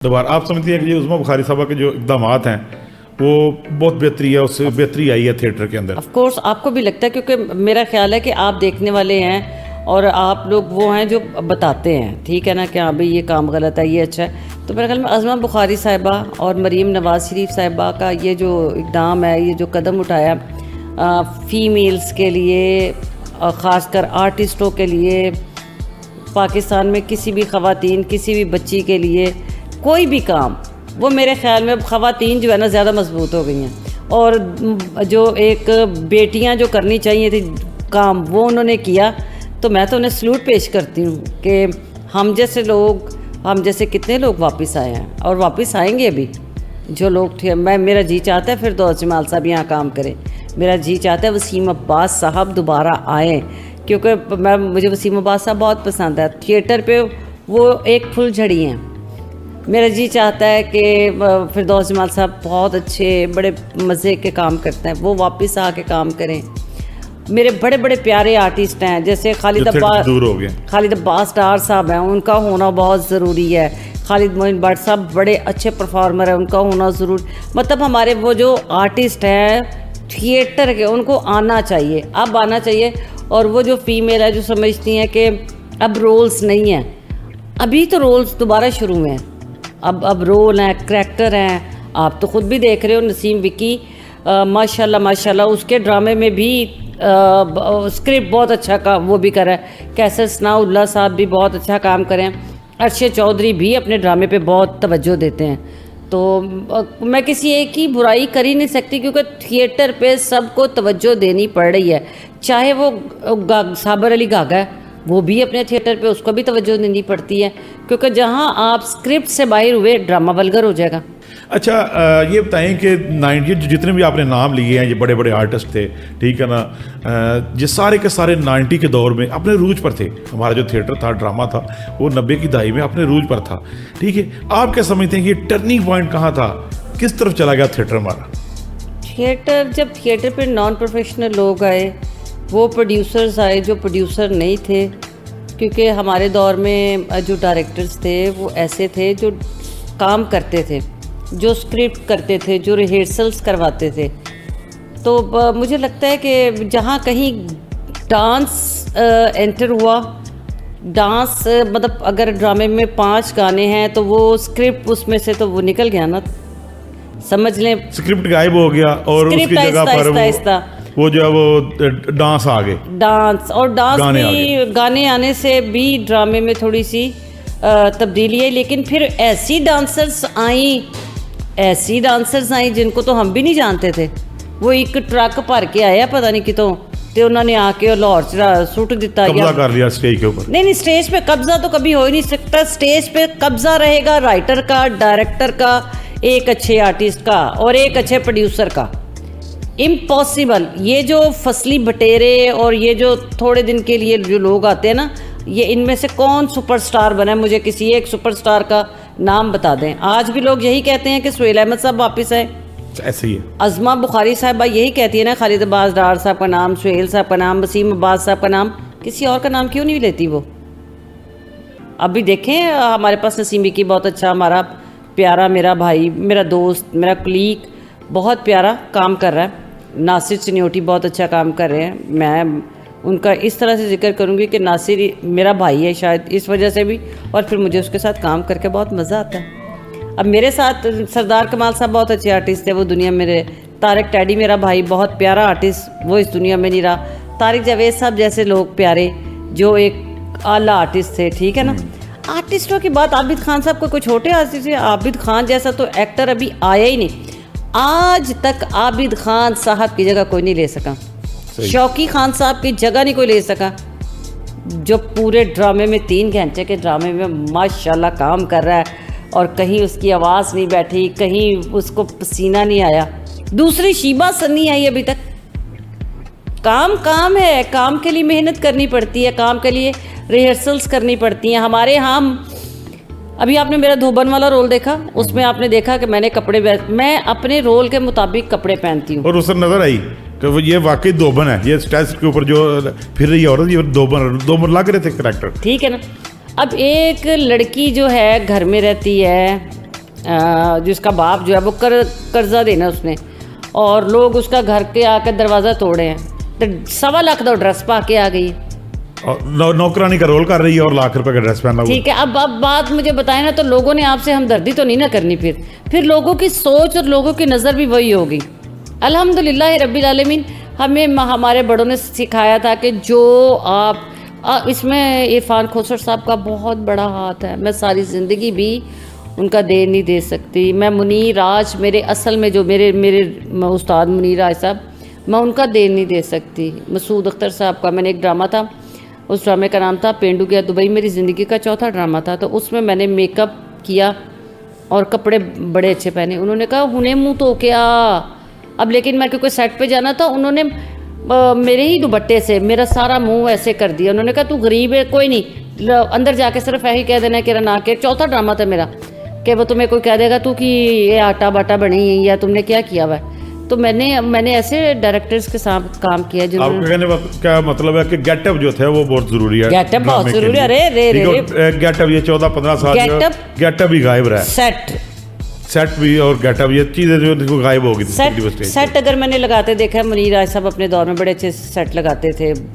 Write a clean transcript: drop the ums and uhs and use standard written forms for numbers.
दोबारा आप समझती हैं कि ये उज़्मा बुखारी साहबा के जो इक़दामात हैं वो बहुत बेहतरी है, उससे बेहतरी आई है थिएटर के अंदर। ऑफ कोर्स आपको भी लगता है, क्योंकि मेरा ख्याल है कि आप देखने वाले हैं और आप लोग वो हैं जो बताते हैं, ठीक है ना, कि हाँ भाई ये काम गलत है, ये अच्छा है। तो मेरे ख्याल में उज़्मा बुखारी साहिबा और मरीम नवाज़ शरीफ साहिबा का ये जो इक़दाम है, ये जो कदम उठाया फ़ीमेल्स के लिए, ख़ासकर आर्टिस्टों के लिए, पाकिस्तान में किसी भी ख़वातीन, किसी भी बच्ची के लिए कोई भी काम, वो मेरे ख़्याल में ख़वातीन जो है ना ज़्यादा मजबूत हो गई हैं। और जो एक बेटियां जो करनी चाहिए थी काम, वो उन्होंने किया। तो मैं तो उन्हें सलूट पेश करती हूँ कि हम जैसे लोग, हम जैसे कितने लोग वापस आए हैं और वापस आएंगे अभी। जो लोग थे, मेरा जी चाहता है फिरदौस जमाल साहब यहाँ काम करें, मेरा जी चाहता है वसीम अब्बास साहब दोबारा आएँ, क्योंकि मुझे वसीम अब्बास साहब बहुत पसंद है। थिएटर पे वो एक फुलझड़ी हैं। मेरा जी चाहता है कि फिरदौस जमाल साहब बहुत अच्छे बड़े मज़े के काम करते हैं, वो वापस आके काम करें। मेरे बड़े बड़े प्यारे आर्टिस्ट हैं, जैसे खालिद अब्बास डार साहब हैं, उनका होना बहुत ज़रूरी है। खालिद मोइन भट्ट साहब बड़े अच्छे परफॉर्मर हैं, उनका होना ज़रूर, मतलब हमारे वो जो आर्टिस्ट हैं थिएटर के, उनको आना चाहिए, अब आना चाहिए। और वो जो फीमेल है जो समझती हैं कि अब रोल्स नहीं हैं, अभी तो रोल्स दोबारा शुरू हुए हैं, अब रोल हैं, करैक्टर हैं। आप तो ख़ुद भी देख रहे हो, नसीम विकी माशाल्लाह माशाल्लाह उसके ड्रामे में भी स्क्रिप्ट बहुत अच्छा काम वो भी कर रहा है। कैसर सनाउल्लाह साहब भी बहुत अच्छा काम करें। अरशद चौधरी भी अपने ड्रामे पे बहुत तवज्जो देते हैं। तो मैं किसी एक की बुराई कर ही नहीं सकती, क्योंकि थिएटर पे सबको तवज्जो देनी पड़ रही है। चाहे वो साबर अली गागा है, वो भी अपने थिएटर पे, उसको भी तवज्जो देनी पड़ती है, क्योंकि जहां आप स्क्रिप्ट से बाहर हुए ड्रामा वल्गर हो जाएगा। अच्छा, ये बताएं कि 90 जितने भी आपने नाम लिए हैं, ये बड़े बड़े आर्टिस्ट थे, ठीक है ना, ये सारे के सारे 90 के दौर में अपने रूज पर थे। हमारा जो थिएटर था, ड्रामा था, वो 90 की दहाई में अपने रूज पर था, ठीक है। आप क्या समझते हैं कि ये टर्निंग पॉइंट कहाँ था, किस तरफ चला गया थिएटर हमारा? थिएटर, जब थिएटर पर नॉन प्रोफेशनल लोग आए, वो प्रोड्यूसर्स आए जो प्रोड्यूसर नहीं थे, क्योंकि हमारे दौर में जो डायरेक्टर्स थे वो ऐसे थे जो काम करते थे, जो स्क्रिप्ट करते थे, जो रिहर्सल्स करवाते थे। तो मुझे लगता है कि जहाँ कहीं डांस एंटर हुआ, डांस मतलब अगर ड्रामे में 5 गाने हैं तो वो स्क्रिप्ट उसमें से तो वो निकल गया ना, समझ लें स्क्रिप्ट गायब हो गया और उसकी जगह पर वो जो है वो डांस आ गए, डांस भी गाने आने से भी ड्रामे में थोड़ी सी तब्दीली है। लेकिन फिर ऐसी डांसर्स आई जिनको तो हम भी नहीं जानते थे। वो एक ट्रक भर के आया पता नहीं कितों, तो उन्होंने आके लाहौर सुट दिता, कब्जा कर लिया स्टेज के ऊपर। नहीं, स्टेज पे कब्जा तो कभी हो ही नहीं सकता। स्टेज पे कब्जा रहेगा राइटर का, डायरेक्टर का, एक अच्छे आर्टिस्ट का और एक अच्छे प्रोड्यूसर का। इम्पॉसिबल। ये जो फसली बटेरे और ये जो थोड़े दिन के लिए जो लोग आते हैं ना, ये इनमें से कौन सुपरस्टार बना है? मुझे किसी एक सुपरस्टार का नाम बता दें। आज भी लोग यही कहते हैं कि सुहेल अहमद साहब वापस आए, ऐसे ही है। उज़्मा बुखारी साहबा यही कहती है ना, खालिद अब्बास डार साहब का नाम, सुहेल साहब का नाम, वसीम अब्बास साहब का नाम, किसी और का नाम क्यों नहीं लेती वो? अभी देखें, हमारे पास नसीम विकी बहुत अच्छा, हमारा प्यारा, मेरा भाई, मेरा दोस्त, मेरा कलीग, बहुत प्यारा काम कर रहा है। नासिर चिन्योटी बहुत अच्छा काम कर रहे हैं। मैं उनका इस तरह से जिक्र करूँगी कि नासिर मेरा भाई है, शायद इस वजह से भी, और फिर मुझे उसके साथ काम करके बहुत मज़ा आता है। अब मेरे साथ सरदार कमाल साहब बहुत अच्छे आर्टिस्ट थे, वो दुनिया में रहे। तारिक टैडी मेरा भाई, बहुत प्यारा आर्टिस्ट, वो इस दुनिया में नहीं रहा। तारिक जावेद साहब जैसे लोग प्यारे, जो एक आला आर्टिस्ट थे, ठीक है ना। आर्टिस्टों की बात, आबिद खान साहब कोई छोटे आर्टिस्ट थे? आबिद खान जैसा तो एक्टर अभी आया ही नहीं। आज तक आबिद खान साहब की जगह कोई नहीं ले सका, शौकी खान साहब की जगह नहीं कोई ले सका, जो पूरे ड्रामे में 3 घंटे के ड्रामे में माशाल्लाह काम कर रहा है और कहीं उसकी आवाज़ नहीं बैठी, कहीं उसको पसीना नहीं आया। दूसरी शीबा सन्नी आई अभी तक। काम है, काम के लिए मेहनत करनी पड़ती है, काम के लिए रिहर्सल्स करनी पड़ती हैं। हमारे हम अभी आपने मेरा धोबन वाला रोल देखा, उसमें आपने देखा कि मैंने मैं अपने रोल के मुताबिक कपड़े पहनती हूँ, और उस नजर आई कि वो ये वाकई धोबन है, ये स्टेज के ऊपर जो फिर रही है औरत, ये धोबन लग रहे थे कैरेक्टर, ठीक है ना। अब एक लड़की जो है घर में रहती है, जिसका बाप जो है वो कर्जा देना उसने, और लोग उसका घर के आकर दरवाज़ा तोड़े हैं, तो 1.25 लाख तो ड्रेस पा के आ गई। और नौकरानी का रोल कर रही है और लाख रुपए का ड्रेस पहना हुआ। ठीक है, अब बात मुझे बताएं ना, तो लोगों ने आपसे हमदर्दी तो नहीं ना करनी, फिर लोगों की सोच और लोगों की नज़र भी वही होगी। अल्हम्दुलिल्लाह रब्बिल आलमीन, हमें हमारे बड़ों ने सिखाया था कि जो आप इसमें इरफान खोसर साहब का बहुत बड़ा हाथ है। मैं सारी ज़िंदगी भी उनका दे नहीं दे सकती। मैं मुनीर राज, मेरे असल में जो मेरे उस्ताद मुनीर राज साहब, मैं उनका दे नहीं दे सकती। मसूद अख्तर साहब का मैंने एक ड्रामा था, उस ड्रामे का नाम था पेंडू गया दुबई, मेरी ज़िंदगी का चौथा ड्रामा था। तो उसमें मैंने मेकअप किया और कपड़े बड़े अच्छे पहने। उन्होंने कहा हुने मुँह तो क्या अब, लेकिन मैं क्योंकि सेट पे जाना था, उन्होंने मेरे ही दुपट्टे से मेरा सारा मुंह ऐसे कर दिया। उन्होंने कहा तू गरीब है, कोई नहीं, अंदर जाके सिर्फ यही कह देना कि ना के चौथा ड्रामा था मेरा, कि वो तुम्हें कोई कह देगा तू कि ये आटा बाटा बनी है या तुमने क्या किया हुआ है। तो मैंने ऐसे डायरेक्टर्स के साथ काम किया जिन्होंने। आपका कहने का मतलब है कि गेटअप जो थे वो बहुत जरूरी है। गेटअप बहुत जरूरी है। अरे गेटअप ये 14-15 साल गेटअप ही गायब रहा है। सेट भी और गेटअप ये चीज़ें जो देखो गायब हो गई थी। सेट अगर मैंने लगाते देखा है, मुनीर राज साहब अपने दौर में बड़े अच्छे सेट लगाते थे,